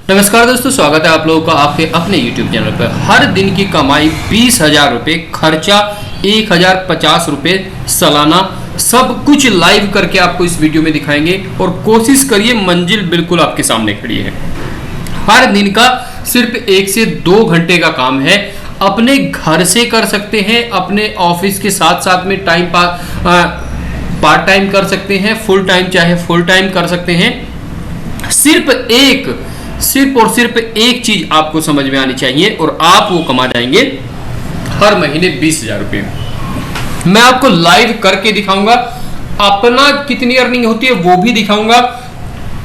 नमस्कार दोस्तों, स्वागत है आप लोगों का आपके अपने YouTube चैनल पर। हर दिन की कमाई 20,000 रुपये, खर्चा 1,050 रुपये सालाना, सब कुछ लाइव करके आपको इस वीडियो में दिखाएंगे और कोशिश करिए, मंजिल बिल्कुल आपके सामने खड़ी है। हर दिन का सिर्फ 1 से 2 घंटे का काम है, अपने घर से कर सकते हैं, अपने ऑफिस के साथ साथ में पार्ट टाइम कर सकते हैं, फुल टाइम चाहे फुल टाइम कर सकते हैं। सिर्फ और सिर्फ एक चीज आपको समझ में आनी चाहिए और आप वो कमा जाएंगे हर महीने 20,000 रुपये। मैं आपको लाइव करके दिखाऊंगा, अपना कितनी अर्निंग होती है वो भी दिखाऊंगा।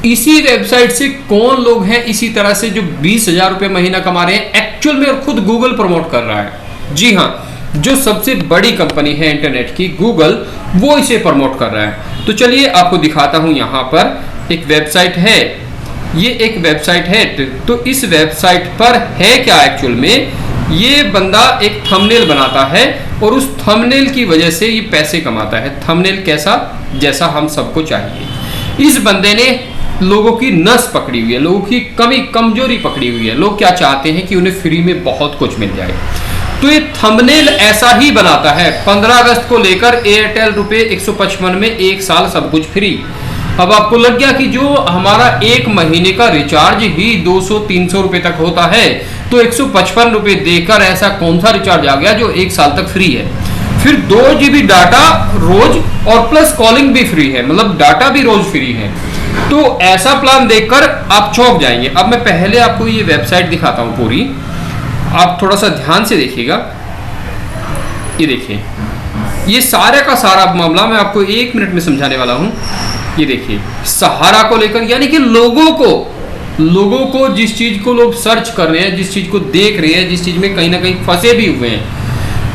इसी वेबसाइट से कौन लोग हैं इसी तरह से जो 20,000 रुपये महीना कमा रहे हैं एक्चुअल में, और खुद गूगल प्रमोट कर रहा है। जी हाँ, जो सबसे बड़ी कंपनी है इंटरनेट की गूगल, वो इसे प्रमोट कर रहा है। तो चलिए आपको दिखाता हूं। यहाँ पर एक वेबसाइट है, ये एक वेबसाइट है। तो इस वेबसाइट पर है क्या एक्चुअल में, ये बंदा एक थंबनेल बनाता है और उस थंबनेल की वजह से ये पैसे कमाता है। थंबनेल कैसा, जैसा हम सबको चाहिए। इस बंदे ने लोगों की नस पकड़ी हुई है, लोगों की कमजोरी पकड़ी हुई है। लोग क्या चाहते हैं कि उन्हें फ्री में बहुत कुछ मिल जाए, तो ये थंबनेल ऐसा ही बनाता है। 15 अगस्त को लेकर एयरटेल रुपये 155 में 1 साल सब कुछ फ्री। अब आपको लग गया कि जो हमारा 1 महीने का रिचार्ज ही 200-300 रुपए तक होता है, तो 155 रुपए देकर ऐसा कौन सा रिचार्ज आ गया जो 1 साल तक फ्री है। फिर 2 GB डाटा रोज और प्लस कॉलिंग भी फ्री है, मतलब डाटा भी रोज फ्री है। तो ऐसा प्लान देखकर आप चौंक जाएंगे। अब मैं पहले आपको ये वेबसाइट दिखाता हूं पूरी, आप थोड़ा सा ध्यान से देखिएगा। ये देखिए, ये सारे का सारा मामला मैं आपको 1 मिनट में समझाने वाला हूं। ये देखिए, सहारा को लेकर, यानी कि लोगों को जिस चीज को लोग सर्च कर रहे हैं, जिस चीज को देख रहे हैं, जिस चीज में कहीं ना कहीं फंसे भी हुए हैं।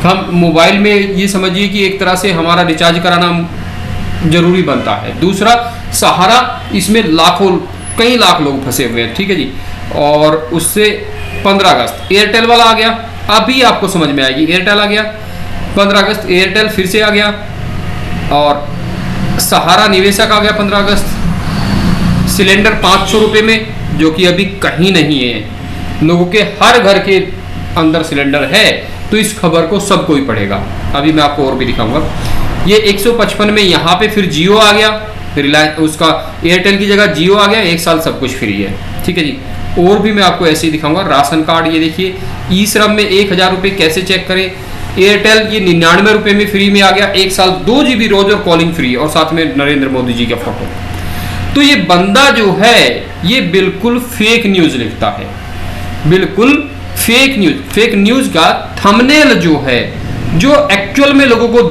हम मोबाइल में ये समझिए कि एक तरह से हमारा रिचार्ज कराना जरूरी बनता है। दूसरा सहारा, इसमें कई लाख लोग फंसे हुए हैं, ठीक है जी। और उससे 15 अगस्त एयरटेल वाला आ गया, अभी आपको समझ में आएगी। एयरटेल आ गया, 15 अगस्त एयरटेल फिर से आ गया, और सहारा निवेशक आ गया 15 अगस्त। सिलेंडर 500 रुपये में, जो कि अभी कहीं नहीं है। लोगों के हर घर के अंदर सिलेंडर है, तो इस खबर को सबको ही पढ़ेगा। अभी मैं आपको और भी दिखाऊंगा। ये 155 में यहाँ पे फिर जियो आ गया, रिलायंस, उसका एयरटेल की जगह जियो आ गया, 1 साल सब कुछ फ्री है, ठीक है जी। और भी मैं आपको ऐसे ही दिखाऊंगा। राशन कार्ड, ये देखिए, ई श्रम में 1,000 रुपये कैसे चेक करें। एयरटेल ये 99 रुपये में फ्री में आ गया, 1 साल 2 GB रोज और कॉलिंग फ्री, और साथ में नरेंद्र मोदी जी का फोटो। तो ये बंदा जो है ये बिल्कुल फेक न्यूज लिखता है, बिल्कुल फेक न्यूज का थंबनेल जो है, जो एक्चुअल में लोगों को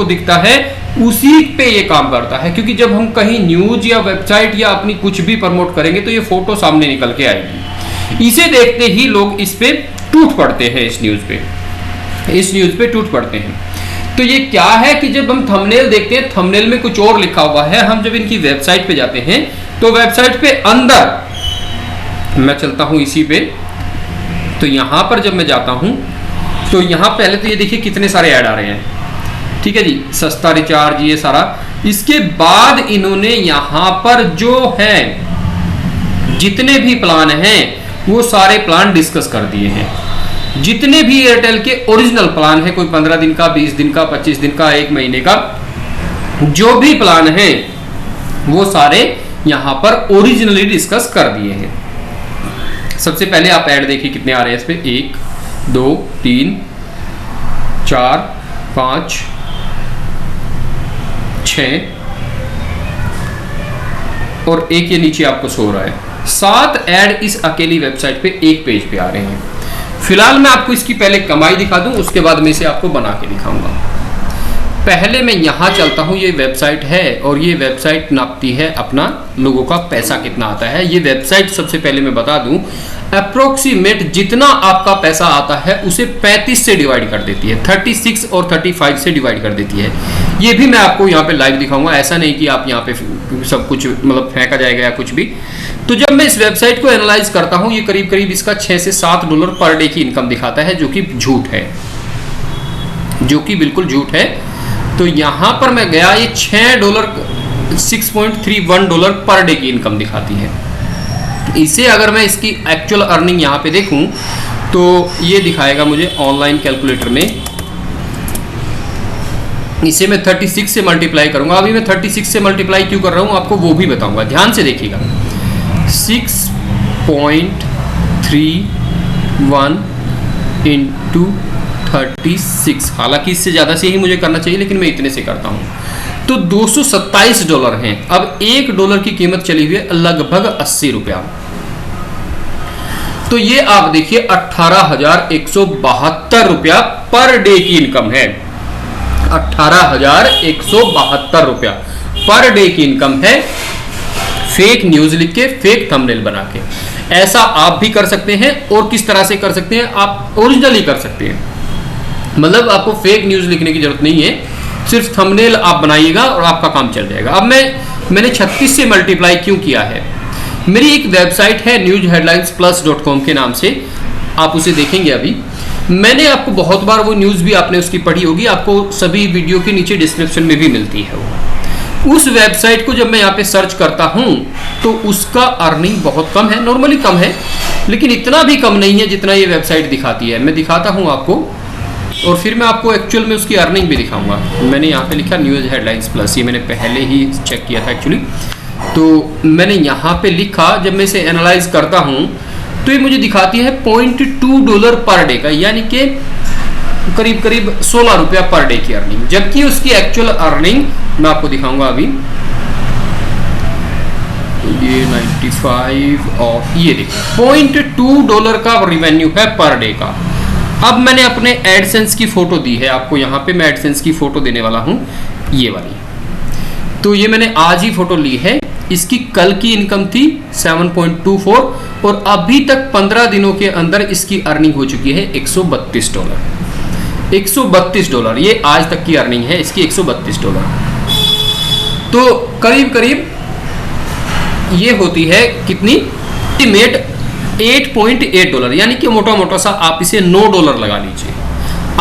दिखता है, उसी पे ये काम करता है। क्योंकि जब हम कहीं न्यूज या वेबसाइट या अपनी कुछ भी प्रमोट करेंगे तो ये फोटो सामने निकल के आएगी। इसे देखते ही लोग इस पे टूट पड़ते हैं, इस न्यूज पे टूट पड़ते हैं। तो ये क्या है कि जब हम थंबनेल देखते हैं, थंबनेल में कुछ और लिखा हुआ है। हम जब इनकी वेबसाइट पे जाते हैं तो वेबसाइट पे अंदर मैं चलता हूं इसी पे, तो यहां पर जब मैं जाता हूं तो यहां पहले तो ये देखिए कितने सारे ऐड आ रहे हैं, ठीक है जी। सस्ता रिचार्ज, ये सारा। इसके बाद इन्होंने यहां पर जो है जितने भी प्लान हैं वो सारे प्लान डिस्कस कर दिए हैं। जितने भी एयरटेल के ओरिजिनल प्लान है, कोई 15 दिन का, 20 दिन का, 25 दिन का, 1 महीने का, जो भी प्लान है वो सारे यहां पर ओरिजिनली डिस्कस कर दिए हैं। सबसे पहले आप ऐड देखिए कितने आ रहे हैं इस पे, 1 2 3 4 5 6 और एक ये नीचे आपको शो हो रहा है। 7 ऐड इस अकेली वेबसाइट पे एक पेज पे आ रहे हैं। फिलहाल मैं आपको इसकी पहले कमाई दिखा दूं, उसके बाद मैं इसे आपको बना के दिखाऊंगा। पहले मैं यहां चलता हूं, ये वेबसाइट है और ये वेबसाइट नापती है अपना लोगों का पैसा कितना आता है। ये वेबसाइट सबसे पहले मैं बता दूं, अप्रोक्सीमेट जितना आपका पैसा आता है उसे 35 से डिवाइड कर देती है, 36 और 35 से डिवाइड कर देती है। ये भी मैं आपको यहाँ पे लाइव दिखाऊंगा, ऐसा नहीं कि आप यहाँ पे सब कुछ मतलब फेंका जाएगा या कुछ भी। तो जब मैं इस वेबसाइट को एनालाइज करता हूँ, ये करीब करीब इसका 6 से 7 डॉलर पर डे की इनकम दिखाता है, जो कि झूठ है, जो कि बिल्कुल झूठ है। तो यहाँ पर मैं गया, ये $6 $6.31 पर डे की इनकम दिखाती है। इसे अगर मैं इसकी एक्चुअल अर्निंग यहाँ पे देखूं तो ये दिखाएगा मुझे ऑनलाइन कैलकुलेटर में। इसे मैं 36 से मल्टीप्लाई करूंगा। अभी मैं 36 से मल्टीप्लाई क्यों कर रहा हूँ आपको वो भी बताऊंगा, ध्यान से देखिएगा। 6.31 इंटू 36, हालांकि इससे ज़्यादा से ही मुझे करना चाहिए लेकिन मैं इतने से करता हूँ, तो $227 हैं। अब $1 की कीमत चली हुई है लगभग 80 रुपया। तो ये आप देखिए 18,172 रुपया पर डे की इनकम है। 18,172 रुपया पर डे की इनकम है, फेक न्यूज लिख के, फेक थंबनेल बना के। ऐसा आप भी कर सकते हैं। और किस तरह से कर सकते हैं, आप ओरिजिनली कर सकते हैं। मतलब आपको फेक न्यूज लिखने की जरूरत नहीं है, सिर्फ थंबनेल आप बनाइएगा और आपका काम चल जाएगा। अब मैंने 36 से मल्टीप्लाई क्यों किया है, मेरी एक वेबसाइट है newsheadlinesplus.com के नाम से, आप उसे देखेंगे। अभी मैंने आपको बहुत बार वो न्यूज़ भी आपने उसकी पढ़ी होगी, आपको सभी वीडियो के नीचे डिस्क्रिप्शन में भी मिलती है वो। उस वेबसाइट को जब मैं यहाँ पे सर्च करता हूँ तो उसका अर्निंग बहुत कम है, नॉर्मली कम है, लेकिन इतना भी कम नहीं है जितना ये वेबसाइट दिखाती है। मैं दिखाता हूँ आपको और फिर मैं आपको एक्चुअल में उसकी अर्निंग भी दिखाऊंगा। मैंने यहाँ पे लिखा न्यूज़ हेडलाइंस प्लस, ये मैंने पहले ही चेक किया था एक्चुअली। तो मैंने यहाँ पे लिखा, जब मैं इसे एनालाइज करता हूँ तो ये मुझे दिखाती है $0.2 पर डे का, यानी कि करीब करीब 16 रुपया पर डे की अर्निंग। जबकि उसकी एक्चुअल अर्निंग मैं आपको दिखाऊंगा अभी। ये 95 और ये देखिए $0.2 का रिवेन्यू है पर डे का। अब मैंने अपने एडसेंस की फोटो दी है आपको, यहाँ पे मैं एडसेंस की फोटो देने वाला हूँ, ये वाली। तो ये मैंने आज ही फोटो ली है। इसकी कल की इनकम थी 7.24 और अभी तक 15 दिनों के अंदर इसकी अर्निंग हो चुकी है $132। $132 ये आज तक की अर्निंग है इसकी, $132। तो करीब करीब ये होती है कितनी, एस्टिमेट $8.8, यानी कि मोटा मोटा सा आप इसे $9 लगा लीजिए।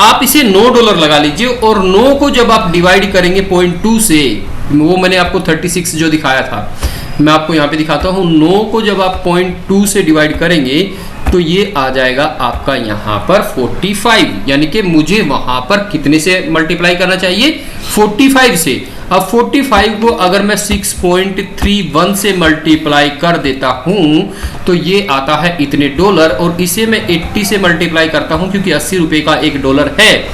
आप इसे $9 लगा लीजिए और 9 को जब आप डिवाइड करेंगे 0.2 से, वो मैंने आपको 36 जो दिखाया था, मैं आपको यहाँ पे दिखाता हूँ। 9 को जब आप 0.2 से डिवाइड करेंगे तो ये आ जाएगा आपका यहाँ पर 45, यानी कि मुझे वहाँ पर कितने से मल्टीप्लाई करना चाहिए, 45 से। अब 45 को अगर मैं 6.31 से मल्टीप्लाई कर देता हूँ तो ये आता है इतने $, और इसे मैं 80 से मल्टीप्लाई करता हूँ क्योंकि 80 रुपये का $1 है,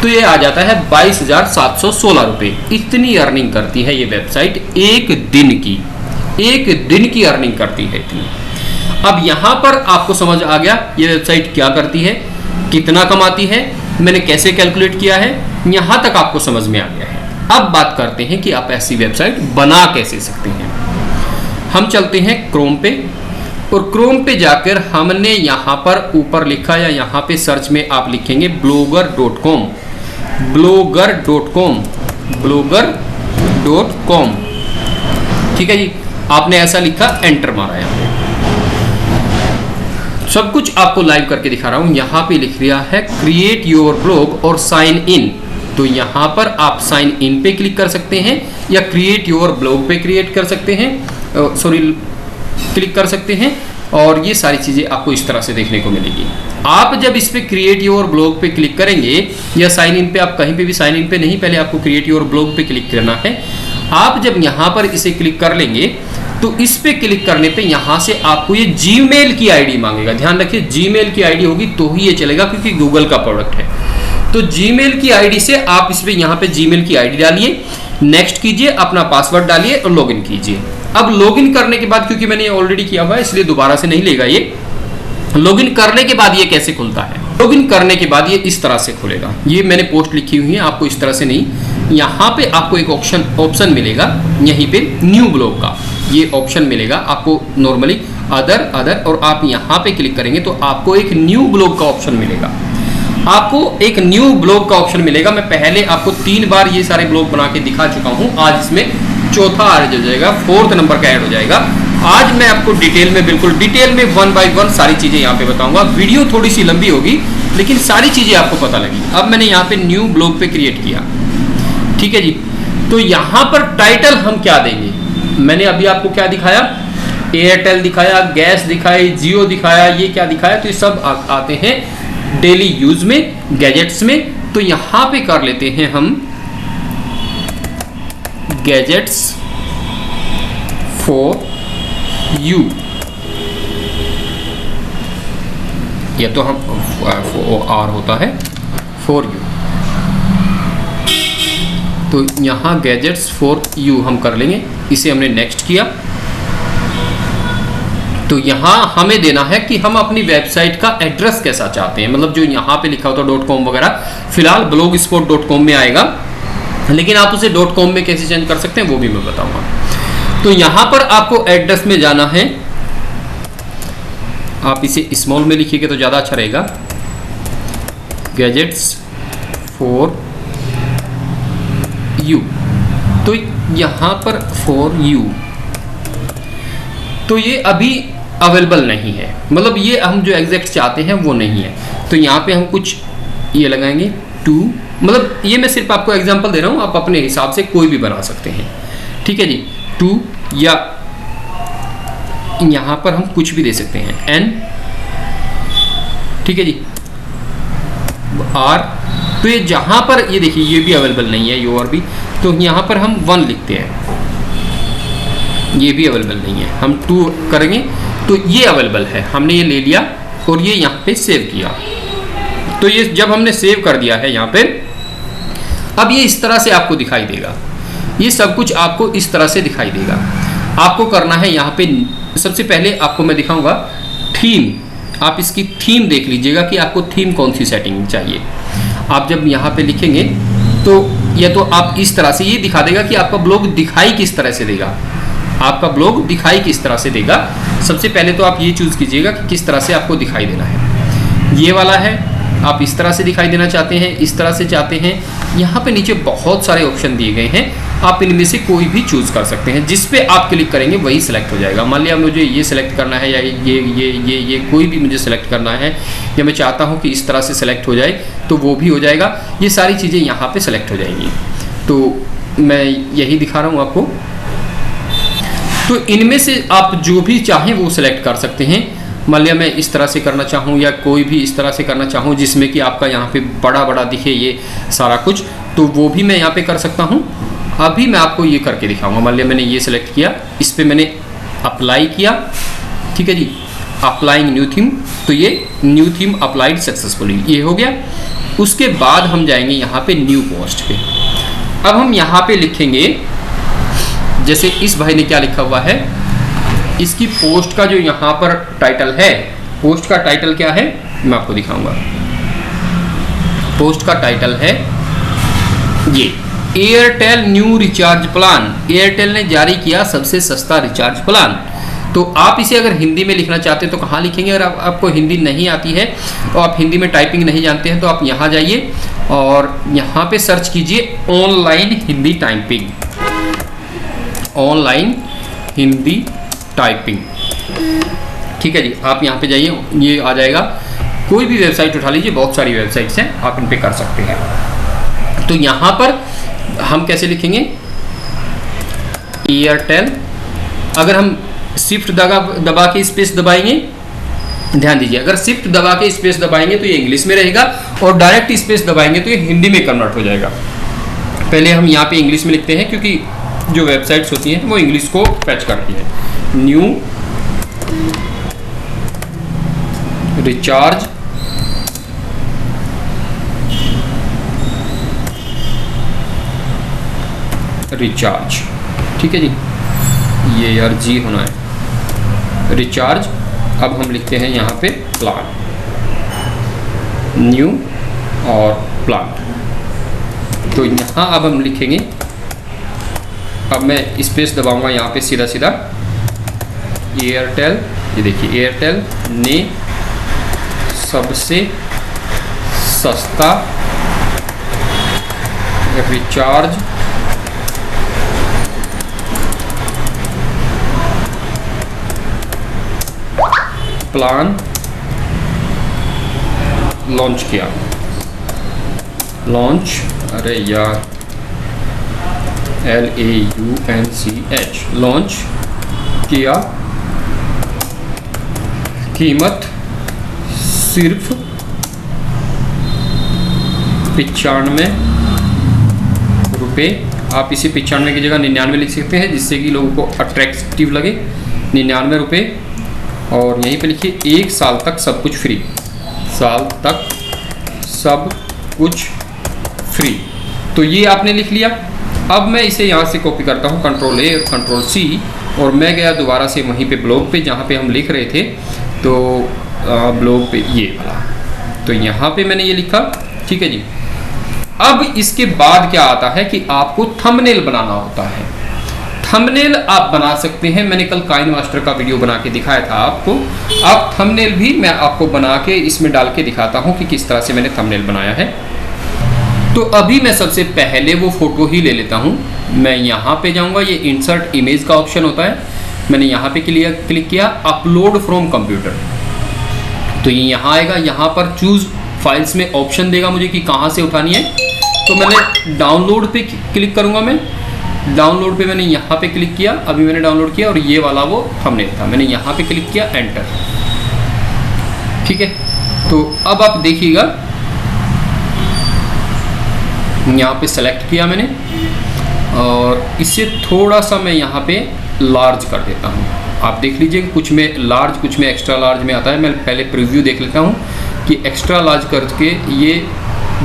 तो ये आ जाता है 22,716 रुपये। इतनी अर्निंग करती है ये वेबसाइट एक दिन की अर्निंग करती है इतनी। अब यहाँ पर आपको समझ आ गया ये वेबसाइट क्या करती है, कितना कमाती है, मैंने कैसे कैलकुलेट किया है, यहाँ तक आपको समझ में आ गया है। अब बात करते हैं कि आप ऐसी वेबसाइट बना कैसे सकते हैं। हम चलते हैं क्रोम पे, और क्रोम पे जाकर हमने यहाँ पर ऊपर लिखा, या यहाँ पे सर्च में आप लिखेंगे blogger.com, ठीक है जी। आपने ऐसा लिखा, एंटर मारा, यहाँ पे सब कुछ आपको लाइव करके दिखा रहा हूं। यहाँ पे लिख दिया है क्रिएट योर ब्लॉग और साइन इन, तो यहाँ पर आप साइन इन पे क्लिक कर सकते हैं या क्रिएट योर ब्लॉग पे क्लिक कर सकते हैं, और ये सारी चीज़ें आपको इस तरह से देखने को मिलेगी। आप जब इस पे क्रिएट योर ब्लॉग पे क्लिक करेंगे या साइन इन पे, आप कहीं पे भी साइन इन पे नहीं, पहले आपको क्रिएट योर ब्लॉग पे क्लिक करना है। आप जब यहाँ पर इसे क्लिक कर लेंगे तो इस पे क्लिक करने पे यहाँ से आपको ये जीमेल की आईडी मांगेगा। ध्यान रखिए, जीमेल की आईडी होगी तो ही ये चलेगा, क्योंकि गूगल का प्रोडक्ट है। तो जीमेल की आईडी से आप इस पे यहाँ पे जीमेल की आईडी डालिए, नेक्स्ट कीजिए, अपना पासवर्ड डालिए और लॉगिन कीजिए। अब लॉगिन करने के बाद, क्योंकि मैंने ये ऑलरेडी किया हुआ है इसलिए दोबारा से नहीं लेगा ये। लॉगिन करने के बाद ये कैसे खुलता है, लॉगिन करने के बाद ये इस तरह से खुलेगा। ये मैंने पोस्ट लिखी हुई है, आपको इस तरह से नहीं, यहाँ पे आपको एक ऑप्शन मिलेगा, यहीं पे न्यू ब्लॉग का ये ऑप्शन मिलेगा आपको, नॉर्मली अदर, और आप यहाँ पे क्लिक करेंगे तो आपको एक न्यू ब्लॉग का ऑप्शन मिलेगा। मैं पहले आपको 3 बार ये सारे ब्लॉग बना के दिखा चुका हूँ, आज इसमें चौथा ऐड हो जाएगा, 4th नंबर का ऐड हो जाएगा। आज मैं आपको बिल्कुल डिटेल में 1 by 1 सारी चीजें यहाँ पे बताऊंगा। वीडियो थोड़ी सी लंबी होगी लेकिन सारी चीजें आपको पता लगी। अब मैंने यहाँ पे न्यू ब्लॉग पे क्रिएट किया, ठीक है जी। तो यहाँ पर टाइटल हम क्या देंगे, मैंने अभी आपको क्या दिखाया, एयरटेल दिखाया, गैस दिखाई, जियो दिखाया, ये क्या दिखाया, तो ये सब आते हैं डेली यूज में, गैजेट्स में। तो यहां पे कर लेते हैं हम गैजेट्स फॉर यू, या तो हम आर होता है फॉर यू, तो यहां गैजेट्स फॉर यू हम कर लेंगे। इसे हमने नेक्स्ट किया। तो यहाँ हमें देना है कि हम अपनी वेबसाइट का एड्रेस कैसा चाहते हैं, मतलब जो यहाँ पे लिखा होता है .com वगैरह, फिलहाल blogspot.com में आएगा, लेकिन आप उसे .com में कैसे चेंज कर सकते हैं वो भी मैं बताऊंगा। तो यहाँ पर आपको एड्रेस में जाना है, आप इसे स्मॉल में लिखिएगा तो ज़्यादा अच्छा रहेगा, गैजेट्स फॉर यू। तो यहाँ पर फॉर यू, तो ये अभी अवेलेबल नहीं है, मतलब ये हम जो एग्जैक्ट चाहते हैं वो नहीं है। तो यहाँ पे हम कुछ ये लगाएंगे टू, मतलब ये मैं सिर्फ आपको एग्जांपल दे रहा हूँ, आप अपने हिसाब से कोई भी बना सकते हैं, ठीक है जी। टू, या यहाँ पर हम कुछ भी दे सकते हैं एन, ठीक है जी, आर। तो ये जहाँ पर ये देखिए ये भी अवेलेबल नहीं है, यो और भी, तो यहाँ पर हम 1 लिखते हैं, ये भी अवेलेबल नहीं है, हम 2 करेंगे तो ये अवेलेबल है, हमने ये ले लिया और ये यहाँ पे सेव किया। तो ये जब हमने सेव कर दिया है यहाँ पे, अब ये इस तरह से आपको दिखाई देगा, ये सब कुछ आपको इस तरह से दिखाई देगा। आपको करना है यहाँ पे, सबसे पहले आपको मैं दिखाऊंगा थीम, आप इसकी थीम देख लीजिएगा कि आपको थीम कौन सी सेटिंग चाहिए। आप जब यहाँ पे लिखेंगे तो या तो आप इस तरह से, ये दिखा देगा कि आपका ब्लॉग दिखाई किस तरह से देगा, आपका ब्लॉग दिखाई किस तरह से देगा। सबसे पहले तो आप ये चूज कीजिएगा कि किस तरह से आपको दिखाई देना है। ये वाला है, आप इस तरह से दिखाई देना चाहते हैं, इस तरह से चाहते हैं। यहाँ पे नीचे बहुत सारे ऑप्शन दिए गए हैं, आप इनमें से कोई भी चूज कर सकते हैं, जिस पे आप क्लिक करेंगे वही सिलेक्ट हो जाएगा। मान लिया मुझे ये सिलेक्ट करना है, या ये कोई भी मुझे सिलेक्ट करना है, या मैं चाहता हूँ कि इस तरह से सिलेक्ट हो जाए तो वो भी हो जाएगा। ये सारी चीज़ें यहाँ पे सिलेक्ट हो जाएंगी। तो मैं यही दिखा रहा हूँ आपको। तो इनमें से आप जो भी चाहें वो सिलेक्ट कर सकते हैं। मान लिया मैं इस तरह से करना चाहूँ, या कोई भी इस तरह से करना चाहूँ जिसमें कि आपका यहाँ पे बड़ा बड़ा दिखे ये सारा कुछ, तो वो भी मैं यहाँ पे कर सकता हूँ। अभी मैं आपको ये करके दिखाऊंगा। मान लिया मैंने ये सिलेक्ट किया, इस पर मैंने अप्लाई किया, ठीक है जी, अप्लाइंग न्यू थीम, तो ये न्यू थीम अप्लाइड सक्सेसफुली, ये हो गया। उसके बाद हम जाएंगे यहाँ पे न्यू पोस्ट पे। अब हम यहाँ पे लिखेंगे, जैसे इस भाई ने क्या लिखा हुआ है, इसकी पोस्ट का जो यहाँ पर टाइटल है, पोस्ट का टाइटल क्या है मैं आपको दिखाऊंगा। पोस्ट का टाइटल है ये, Airtel new recharge plan, Airtel ने जारी किया सबसे सस्ता रिचार्ज प्लान। तो आप इसे अगर हिंदी में लिखना चाहते हैं तो कहाँ लिखेंगे? अगर आपको हिंदी नहीं आती है और आप हिंदी में टाइपिंग नहीं जानते हैं तो आप यहाँ जाइए और यहाँ पे सर्च कीजिए online Hindi typing, online Hindi typing, ठीक है जी। आप यहाँ पे जाइए, ये आ जाएगा। कोई भी वेबसाइट उठा लीजिए, बहुत सारी वेबसाइट्स हैं, आप इन पे कर सकते हैं। तो यहाँ पर हम कैसे लिखेंगे? एयरटेल, अगर हम शिफ्ट दबा के स्पेस दबाएंगे, ध्यान दीजिए, अगर शिफ्ट दबा के स्पेस दबाएंगे तो ये इंग्लिश में रहेगा, और डायरेक्ट स्पेस दबाएंगे तो ये हिंदी में कन्वर्ट हो जाएगा। पहले हम यहाँ पे इंग्लिश में लिखते हैं, क्योंकि जो वेबसाइट्स होती हैं वो इंग्लिश को फैच करती है। न्यू रिचार्ज रिचार्ज, ठीक है जी, ये यार जी होना है, रिचार्ज। अब हम लिखते हैं यहाँ पे प्लान, न्यू और प्लान। तो यहाँ अब हम लिखेंगे, अब मैं स्पेस दबाऊंगा यहाँ पे सीधा सीधा, एयरटेल, ये देखिए एयरटेल ने सबसे सस्ता रिचार्ज प्लान लॉन्च किया, लॉन्च, अरे यार LAUNCH, लॉन्च किया कीमत सिर्फ 95 रुपये। आप इसे 95 की जगह 99 लिख सकते हैं, जिससे कि लोगों को अट्रैक्टिव लगे। 99 रुपये, और यहीं पे लिखिए 1 साल तक सब कुछ फ्री। साल तक सब कुछ फ्री। तो ये आपने लिख लिया। अब मैं इसे यहाँ से कॉपी करता हूँ, Ctrl A और Ctrl C, और मैं गया दोबारा से वहीं पे ब्लॉग पे जहाँ पे हम लिख रहे थे। तो ब्लॉग पे ये वाला, तो यहाँ पे मैंने ये लिखा। ठीक है जी। अब इसके बाद क्या आता है कि आपको थंबनेल बनाना होता है। थंबनेल आप बना सकते हैं, मैंने कल काइन मास्टर का वीडियो बना के दिखाया था आपको। अब थंबनेल भी मैं आपको बना के इसमें डाल के दिखाता हूं कि किस तरह से मैंने थंबनेल बनाया है। तो अभी मैं सबसे पहले वो फोटो ही ले लेता हूं। मैं यहाँ पे जाऊंगा, ये इंसर्ट इमेज का ऑप्शन होता है, मैंने यहाँ पे क्लिक किया, अपलोड फ्रॉम कंप्यूटर। तो ये यहाँ आएगा, यहाँ पर चूज फाइल्स में ऑप्शन देगा मुझे कि कहाँ से उठानी है। तो मैंने डाउनलोड पे क्लिक करूंगा। मैं डाउनलोड पे मैंने यहाँ पे क्लिक किया, अभी मैंने डाउनलोड किया, और ये वाला वो थंबनेल था, मैंने यहाँ पे क्लिक किया, एंटर। ठीक है। तो अब आप देखिएगा, यहाँ पे सेलेक्ट किया मैंने, और इससे थोड़ा सा मैं यहाँ पे लार्ज कर देता हूँ। आप देख लीजिए कि कुछ में लार्ज, कुछ में एक्स्ट्रा लार्ज में आता है। मैं पहले प्रीव्यू देख लेता हूँ कि एक्स्ट्रा लार्ज करके ये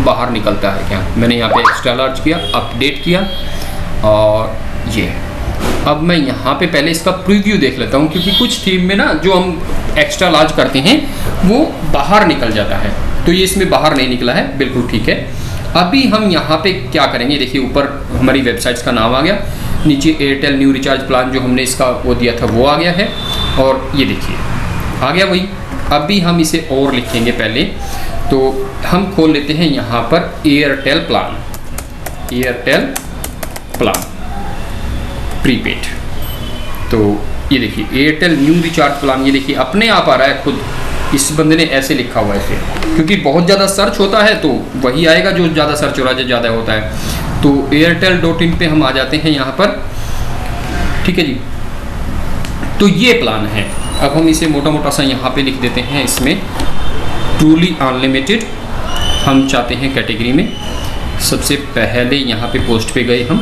बाहर निकलता है क्या। मैंने यहाँ पे एक्स्ट्रा लार्ज किया, अपडेट किया, और ये अब मैं यहाँ पे पहले इसका प्रीव्यू देख लेता हूँ, क्योंकि कुछ थीम में ना जो हम एक्स्ट्रा लार्ज करते हैं वो बाहर निकल जाता है। तो ये इसमें बाहर नहीं निकला है, बिल्कुल ठीक है। अभी हम यहाँ पे क्या करेंगे, देखिए ऊपर हमारी वेबसाइट्स का नाम आ गया, नीचे एयरटेल न्यू रिचार्ज प्लान जो हमने इसका वो दिया था वो आ गया है, और ये देखिए आ गया वही। अभी हम इसे और लिखेंगे पहले, तो हम खोल लेते हैं यहाँ पर Airtel plan, Airtel plan prepaid. तो ये देखिए एयरटेल न्यू रिचार्ज प्लान, ये देखिए अपने आप आ रहा है खुद। इस बंदे ने ऐसे लिखा हुआ है इसे, क्योंकि बहुत ज़्यादा सर्च होता है तो वही आएगा जो ज़्यादा सर्च हो रहा है, जो ज़्यादा होता है। तो airtel.in पे हम आ जाते हैं यहाँ पर। ठीक है जी। तो ये प्लान है। अब हम इसे मोटा मोटा सा यहाँ पे लिख देते हैं, इसमें ट्रूली अनलिमिटेड हम चाहते हैं कैटेगरी में। सबसे पहले यहाँ पे पोस्ट पे गए हम,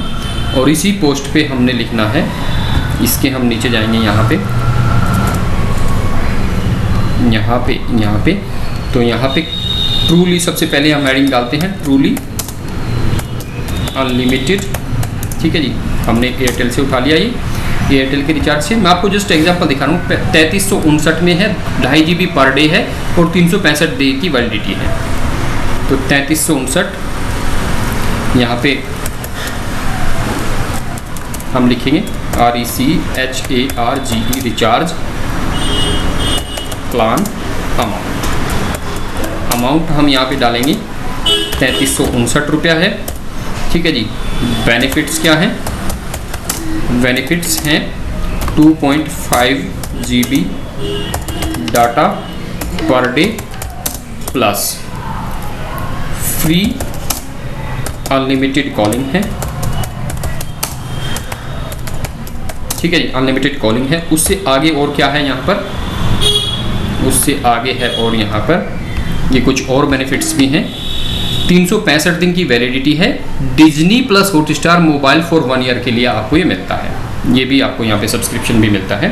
और इसी पोस्ट पे हमने लिखना है, इसके हम नीचे जाएंगे यहाँ पे, तो यहाँ पे ट्रूली सबसे पहले हम हेडिंग डालते हैं, ट्रूली अनलिमिटेड। ठीक है जी। हमने एयरटेल से उठा लिया, ये एयरटेल के रिचार्ज से। मैं आपको जस्ट एग्जांपल दिखा रहा हूँ। 3359 में है, 2.5 GB पर डे है, और 365 डे की वैलिडिटी है। तो 3359 यहाँ पे हम लिखेंगे RECHARGE रिचार्ज प्लान अमाउंट हम यहाँ पे डालेंगे 3359 रुपया है। ठीक है जी। बेनिफिट्स क्या हैं? बेनिफिट्स हैं 2.5 GB data per debt plus free unlimited calling है। ठीक है जी, अनलिमिटेड कॉलिंग है। उससे आगे और क्या है यहाँ पर, उससे आगे है और यहाँ पर ये कुछ और बेनिफिट्स भी हैं। 365 दिन की वैलिडिटी है। Disney plus Hotstar mobile for 1 year के लिए आपको ये मिलता है। ये भी आपको यहाँ पे सब्सक्रिप्शन भी मिलता है।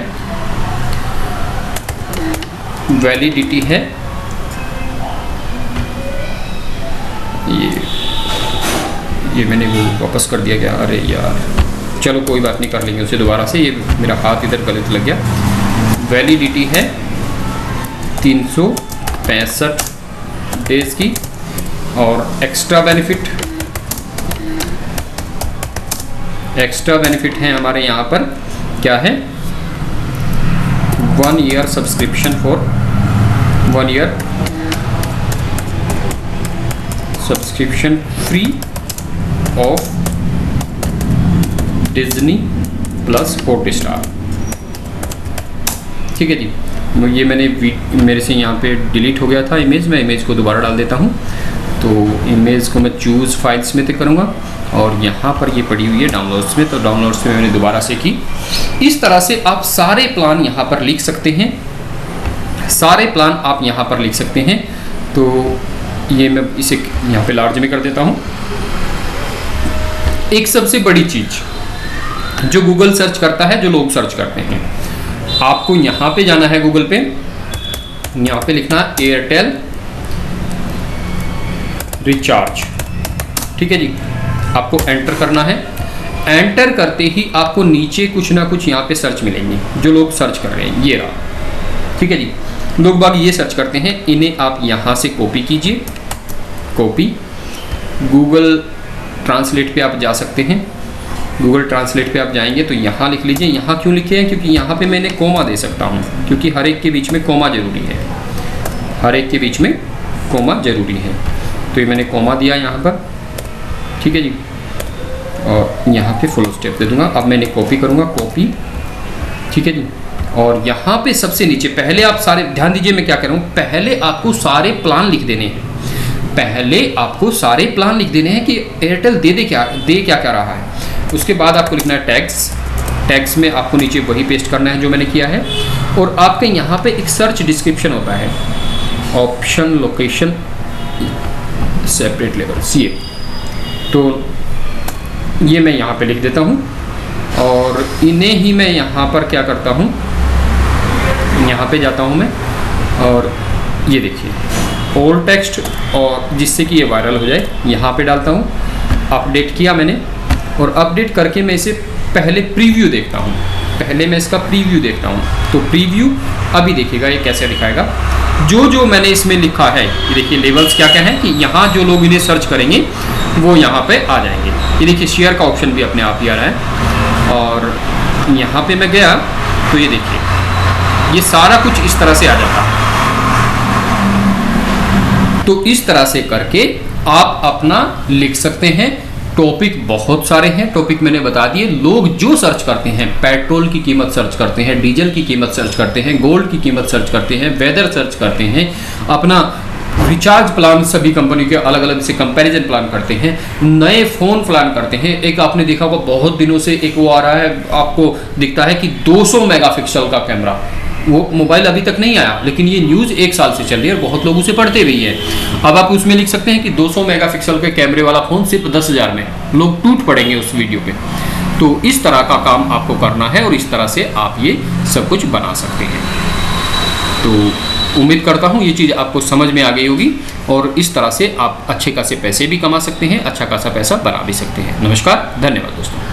वैलिडिटी है ये मैंने वो वापस कर दिया गया, अरे यार चलो कोई बात नहीं, कर लेंगे उसे दोबारा से। ये मेरा हाथ इधर गलत लग गया। वैलिडिटी है 365 डेज की। और एक्स्ट्रा बेनिफिट है हमारे यहाँ पर क्या है, 1 year subscription for 1 year subscription free of Disney plus Hotstar. ठीक है जी। ये मेरे से यहाँ पे डिलीट हो गया था इमेज, मैं इमेज को दोबारा डाल देता हूँ। तो इमेज को मैं चूज़ फाइल्स में तो करूँगा, और यहाँ पर ये पड़ी हुई है डाउनलोड्स में, तो डाउनलोड्स में मैंने दोबारा से की। इस तरह से आप सारे प्लान यहाँ पर लिख सकते हैं। सारे प्लान आप यहाँ पर लिख सकते हैं। तो ये मैं इसे यहाँ पे लार्ज में कर देता हूँ। एक सबसे बड़ी चीज जो गूगल सर्च करता है, जो लोग सर्च करते हैं, आपको यहाँ पे जाना है गूगल पे, यहाँ पे लिखना है एयरटेल रिचार्ज, ठीक है जी। आपको एंटर करना है। एंटर करते ही आपको नीचे कुछ ना कुछ यहाँ पे सर्च मिलेंगे जो लोग सर्च कर रहे हैं, ये रहा, ठीक है जी। लोग बाग ये सर्च करते हैं, इन्हें आप यहाँ से कॉपी कीजिए, कॉपी। गूगल ट्रांसलेट पे आप जा सकते हैं। गूगल ट्रांसलेट पे आप जाएंगे तो यहाँ लिख लीजिए। यहाँ क्यों लिखे हैं? क्योंकि यहाँ पे मैंने कोमा दे सकता हूँ, क्योंकि हर एक के बीच में कोमा जरूरी है, हर एक के बीच में कोमा जरूरी है। तो ये मैंने कोमा दिया यहाँ पर, ठीक है जी, और यहाँ पे फुल स्टेप दे दूंगा। अब मैंने कॉपी करूँगा, कॉपी, ठीक है जी। और यहाँ पे सबसे नीचे पहले आप सारे, ध्यान दीजिए मैं क्या कर रहा हूँ, पहले आपको सारे प्लान लिख देने हैं। पहले आपको सारे प्लान लिख देने हैं कि एयरटेल दे क्या रहा है। उसके बाद आपको लिखना है टैग्स। टैग्स में आपको नीचे वही पेस्ट करना है जो मैंने किया है। और आपके यहाँ पे एक सर्च डिस्क्रिप्शन होता है, option location separate level CA, तो ये मैं यहाँ पे लिख देता हूँ। और इन्हें ही मैं यहाँ पर क्या करता हूँ, यहाँ पे जाता हूँ मैं, और ये देखिए ओल्ड टेक्स्ट, और जिससे कि ये वायरल हो जाए, यहाँ पे डालता हूँ। अपडेट किया मैंने, और अपडेट करके मैं इसे पहले प्रीव्यू देखता हूँ, पहले मैं इसका प्रीव्यू देखता हूँ। तो प्रीव्यू अभी देखिएगा ये कैसे दिखाएगा। जो मैंने इसमें लिखा है, ये देखिए लेवल्स क्या क्या है कि यहाँ जो लोग इन्हें सर्च करेंगे वो यहाँ पे आ जाएंगे। ये देखिए शेयर का ऑप्शन भी अपने आप ही आ रहा है। और यहाँ पे मैं गया तो ये देखिए ये सारा कुछ इस तरह से आ जाता है। तो इस तरह से करके आप अपना लिख सकते हैं। टॉपिक बहुत सारे हैं, टॉपिक मैंने बता दिए। लोग जो सर्च करते हैं, पेट्रोल की कीमत सर्च करते हैं, डीजल की कीमत सर्च करते हैं, गोल्ड की कीमत सर्च करते हैं, वेदर सर्च करते हैं, अपना रिचार्ज प्लान सभी कंपनी के अलग अलग से कंपैरिजन प्लान करते हैं, नए फ़ोन प्लान करते हैं। एक आपने देखा होगा बहुत दिनों से एक वो आ रहा है, आपको दिखता है कि 200 मेगापिक्सल का कैमरा, वो मोबाइल अभी तक नहीं आया, लेकिन ये न्यूज़ 1 साल से चल रही है और बहुत लोग उसे पढ़ते भी हैं। अब आप उसमें लिख सकते हैं कि 200 मेगापिक्सल के कैमरे वाला फ़ोन सिर्फ 10,000 में, लोग टूट पड़ेंगे उस वीडियो पे। तो इस तरह का काम आपको करना है और इस तरह से आप ये सब कुछ बना सकते हैं। तो उम्मीद करता हूँ ये चीज़ आपको समझ में आ गई होगी और इस तरह से आप अच्छे खासे पैसे भी कमा सकते हैं, अच्छा खासा पैसा बना भी सकते हैं। नमस्कार, धन्यवाद दोस्तों।